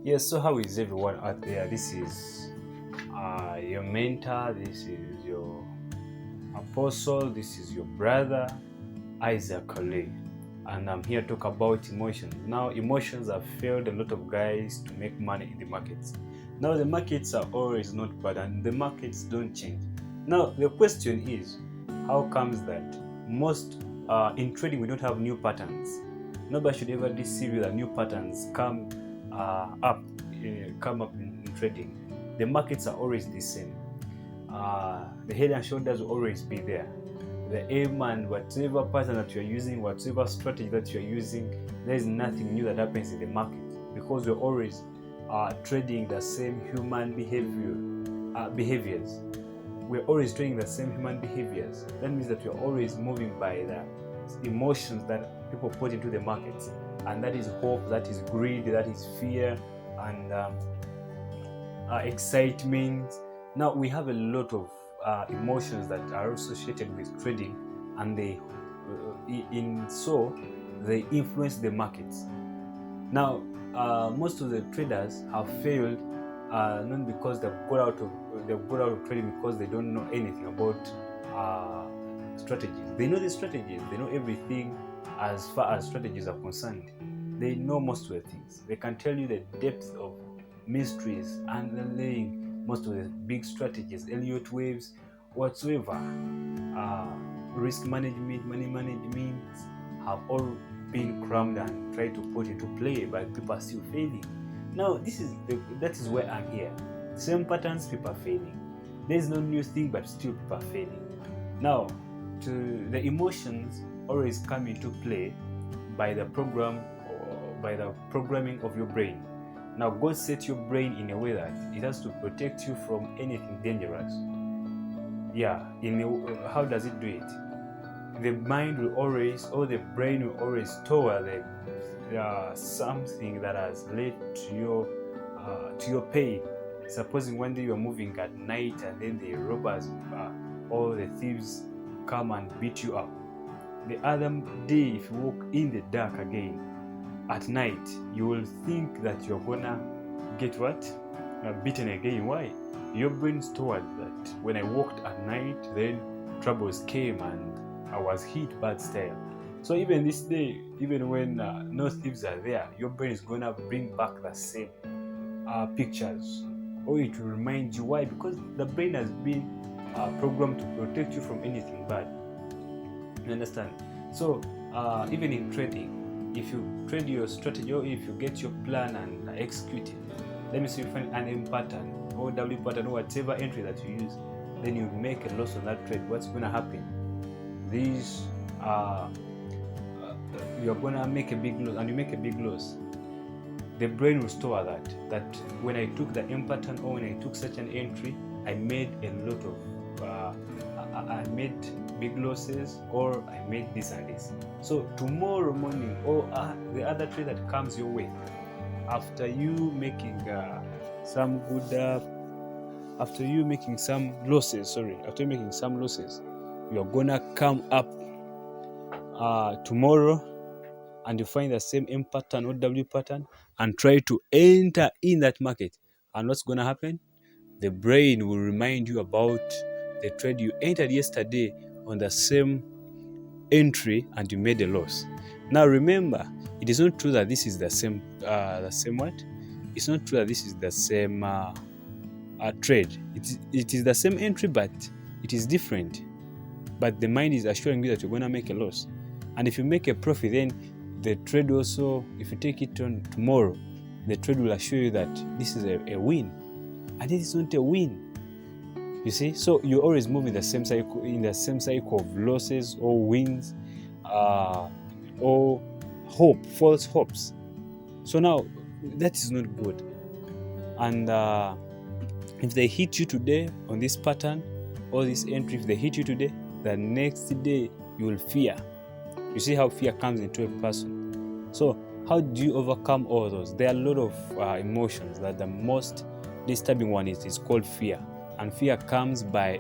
Yes, so how is everyone out there? This is your mentor, this is your apostle, this is your brother, Isaac Ali. And I'm here to talk about emotions. Now, emotions have failed a lot of guys to make money in the markets. Now, the markets are always not bad and the markets don't change. Now, the question is, how comes that most in trading we don't have new patterns? Nobody should ever deceive you that new patterns come up in trading. The markets are always the same. The head and shoulders will always be there. The aim and whatever pattern that you're using, whatever strategy that you're using, there is nothing new that happens in the market because we're always trading the same human behaviors. We're always trading the same human behaviors. That means that we're always moving by the emotions that people put into the markets, and that is hope, that is greed, that is fear, and excitement. Now we have a lot of emotions that are associated with trading, and they influence the markets. Now, most of the traders have failed, not because they've got out of trading because they don't know anything about strategies. They know the strategies. They know everything as far as strategies are concerned. They know most of the things. They can tell you the depth of mysteries underlying most of the big strategies, Elliott waves, whatsoever. Risk management, money management have all been crammed and tried to put into play, but people are still failing. Now, that is where I'm here. Same patterns, people are failing. There is no new thing, but still people are failing. Now, the emotions always come into play by the programming of your brain. Now, God set your brain in a way that it has to protect you from anything dangerous. Yeah, how does it do it? The mind will always, or the brain will always store something that has led to your pain. Supposing one day you are moving at night and then the robbers or the thieves come and beat you up. The other day, if you walk in the dark again at night, you will think that you're gonna get what? Beaten again. Why? Your brain stored that when I walked at night, then troubles came and I was hit bad style. So even this day, even when no thieves are there, your brain is gonna bring back the same pictures, or it will remind you. Why? Because the brain has been programmed to protect you from anything bad. You understand? So even in trading, if you trade your strategy or if you get your plan and execute it, let me say you find an M pattern or W pattern or whatever entry that you use, then you make a loss on that trade. What's going to happen? These you're going to make a big loss, and you make a big loss. The brain will store that when I took the M pattern or when I took such an entry, I made a lot of I made big losses, or I made this and this. So tomorrow morning, or the other trade that comes your way, after you making some good, after you making some losses, you're gonna come up tomorrow and you find the same M pattern or W pattern and try to enter in that market. And what's gonna happen? The brain will remind you about the trade you entered yesterday on the same entry and you made a loss. Now remember, it is not true that this is the same what? It's not true that this is the same trade. It is the same entry, but it is different. But the mind is assuring you that you're going to make a loss. And if you make a profit, then the trade also, if you take it on tomorrow, the trade will assure you that this is a win. And it is not a win. You see, so you always move in the same cycle of losses or wins, or false hopes. So now that is not good. And if they hit you today on this pattern or this entry, if they hit you today, the next day you will fear. You see how fear comes into a person. So how do you overcome all those? There are a lot of emotions, that the most disturbing one is called fear. And fear comes by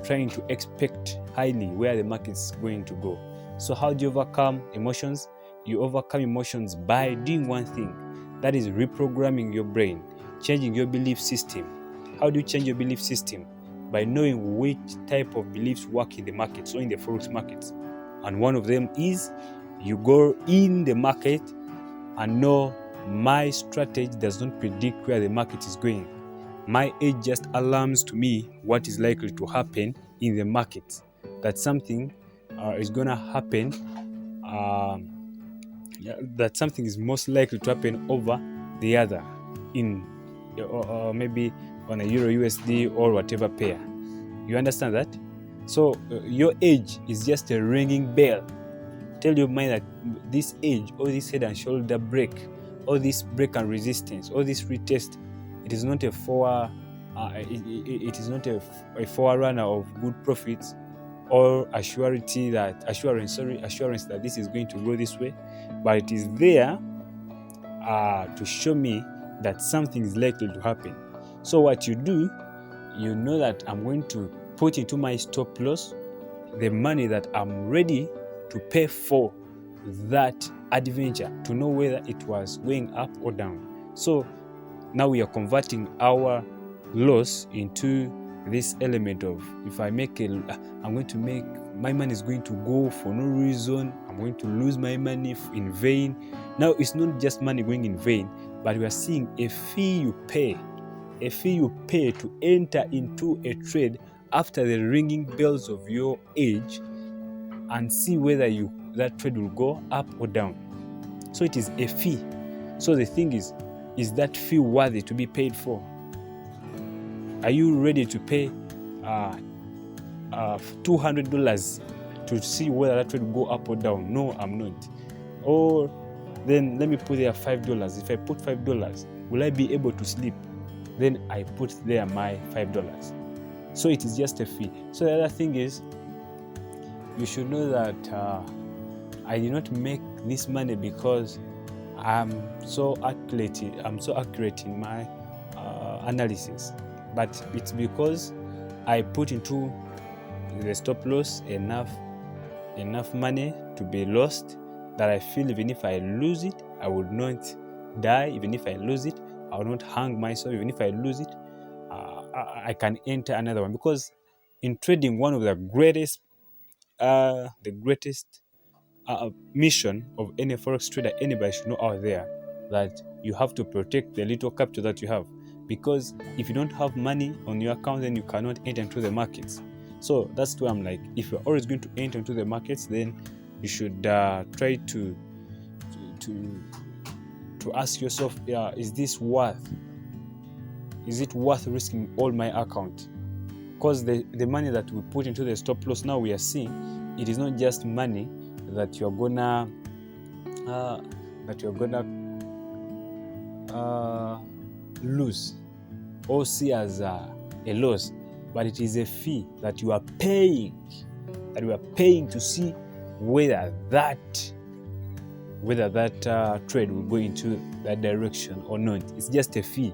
trying to expect highly where the market is going to go. So how do you overcome emotions? You overcome emotions by doing one thing. That is reprogramming your brain, changing your belief system. How do you change your belief system? By knowing which type of beliefs work in the markets or in the forex markets. And one of them is you go in the market and know my strategy does not predict where the market is going. My age just alarms to me what is likely to happen in the market. That something is going to happen, that something is most likely to happen over the other in maybe on a Euro USD or whatever pair. You understand that? So your age is just a ringing bell. Tell your mind that this age, or this head and shoulder break, or this break and resistance, or this retest, it is not a it is not a forerunner of good profits or assurance that this is going to go this way, but it is there to show me that something is likely to happen. So what you do, you know that I'm going to put into my stop loss the money that I'm ready to pay for that adventure, to know whether it was going up or down. So now we are converting our loss into this element of, if I make my money is going to go for no reason, I'm going to lose my money in vain. Now it's not just money going in vain, but we are seeing a fee you pay to enter into a trade after the ringing bells of your age, and see whether that trade will go up or down. So it is a fee. So the thing is that fee worthy to be paid for? Are you ready to pay $200 to see whether that trade will go up or down? No, I'm not. Or then let me put there $5. If I put $5, will I be able to sleep? Then I put there my $5. So it is just a fee. So the other thing is, you should know that I did not make this money because I'm so accurate in my analysis, but it's because I put into the stop loss enough money to be lost, that I feel even if I lose it, I would not die. Even if I lose it, I will not hang myself. Even if I lose it, I can enter another one. Because in trading, one of the greatest mission of any forex trader, anybody should know out there, that you have to protect the little capital that you have. Because if you don't have money on your account, then you cannot enter into the markets. So that's why I'm like, if you're always going to enter into the markets, then you should try to ask yourself, is it worth risking all my account? Because the money that we put into the stop loss, now we are seeing it is not just money that you're gonna lose or see as a loss, but it is a fee that you are paying, to see whether that trade will go into that direction or not. It's just a fee.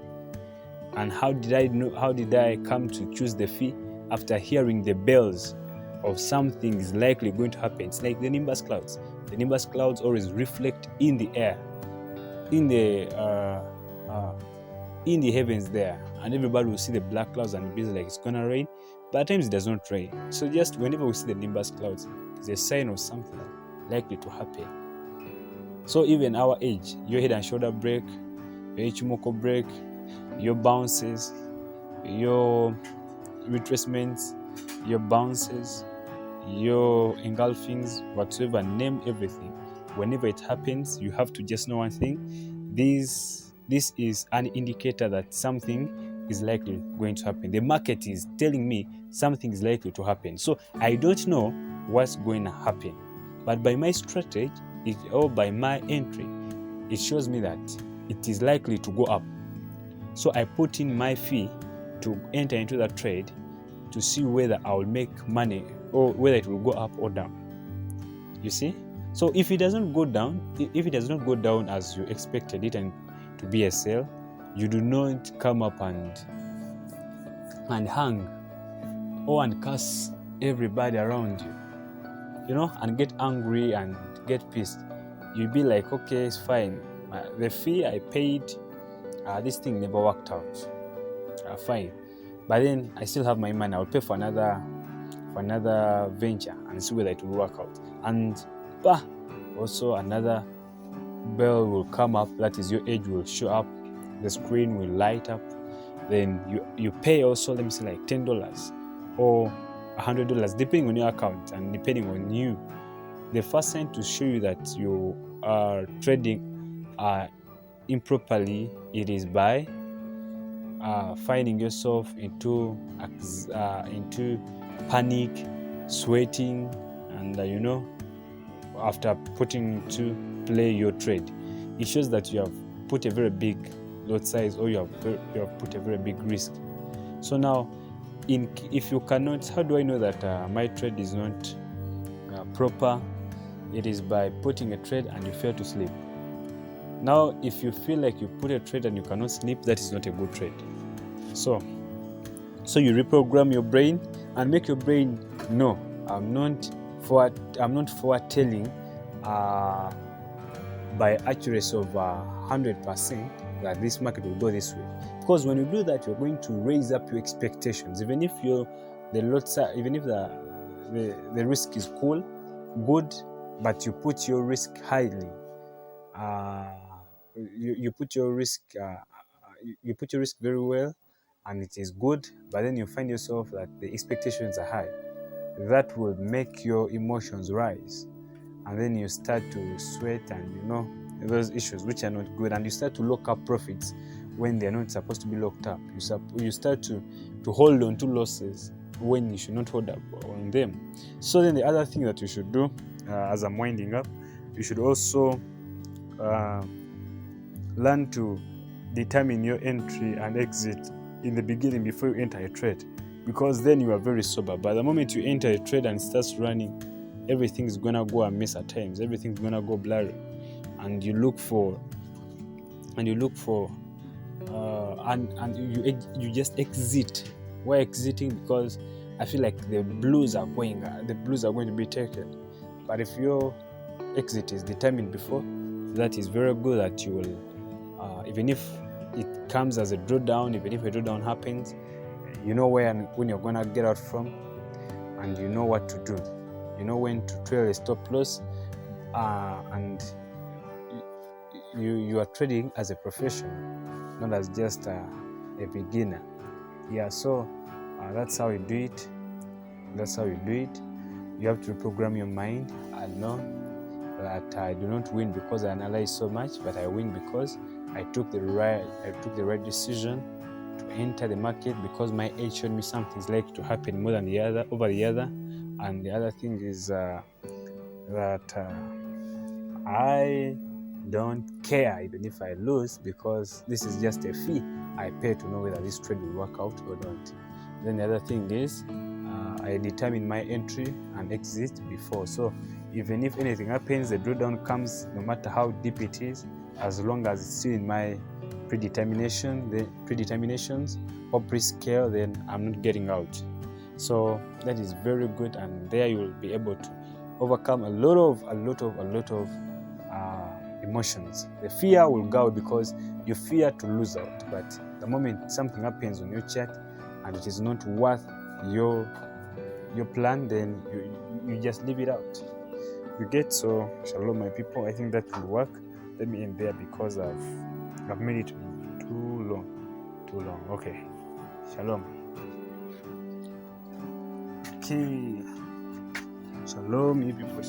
And how did I come to choose the fee? After hearing the bells of something is likely going to happen. It's like the nimbus clouds. The nimbus clouds always reflect in the air, in the heavens there, and everybody will see the black clouds and be like it's gonna rain, but at times it does not rain. So just whenever we see the nimbus clouds, it's a sign of something likely to happen. So even our age, your head and shoulder break, your Ichimoku break, your bounces, your retracements, your bounces, your engulfings, whatsoever, name everything. Whenever it happens, you have to just know one thing. This is an indicator that something is likely going to happen. The market is telling me something is likely to happen. So I don't know what's going to happen, but by my strategy or by my entry, it shows me that it is likely to go up. So I put in my fee to enter into that trade to see whether I will make money or whether it will go up or down. You see? So if it doesn't go down, as you expected it and to be a sell, you do not come up and hang or and curse everybody around you, and get angry and get pissed. You'll be like, okay, it's fine. The fee I paid, this thing never worked out. Fine, but then I still have my money. I'll pay for another venture and see whether it will work out. And also another bell will come up, that is your age will show up, the screen will light up, then you pay also, let me say like $10 or $100 depending on your account and depending on you. The first sign to show you that you are trading improperly, it is by finding yourself into panic, sweating, and after putting to play your trade, it shows that you have put a very big lot size, or you have put a very big risk. So now, if you cannot, how do I know that my trade is not proper? It is by putting a trade and you fail to sleep. Now, if you feel like you put a trade and you cannot sleep, that is not a good trade. So you reprogram your brain and make your brain know, I'm not foretelling by accuracy of 100% that this market will go this way. Because when you do that, you're going to raise up your expectations. Even if the risk is good, but you put your risk highly. You put your risk very well, and it is good, but then you find yourself that the expectations are high. That will make your emotions rise, and then you start to sweat and those issues which are not good, and you start to lock up profits when they're not supposed to be locked up. You start to hold on to losses when you should not hold up on them. So then the other thing that you should do, as I'm winding up, you should also learn to determine your entry and exit in the beginning before you enter a trade, because then you are very sober. But the moment you enter a trade and it starts running, everything's gonna go amiss at times. Everything's gonna go blurry, and you just exit. Why exiting? Because I feel like the blues are going to be taken. But if your exit is determined before, that is very good, that you will, even if it comes as a drawdown, even if a drawdown happens, you know when you're gonna get out from, and you know what to do. You know when to trail a stop loss, and you are trading as a professional, not as just a beginner. Yeah, so that's how you do it. You have to reprogram your mind and know that I do not win because I analyze so much, but I win because I took the right decision to enter the market, because my age showed me something's like to happen more than over the other. And the other thing is that I don't care even if I lose, because this is just a fee I pay to know whether this trade will work out or not. Then the other thing is I determine my entry and exit before. So even if anything happens, the drawdown comes, no matter how deep it is, as long as it's still in my predeterminations or pre-scale, then I'm not getting out. So that is very good, and there you will be able to overcome a lot of emotions. The fear will go because you fear to lose out, but the moment something happens on your chart and it is not worth your plan, then you just leave it out. You get? So shalom, my people. I think that will work. Let me end there because I've made it too long. Okay, shalom. Okay, shalom, you people.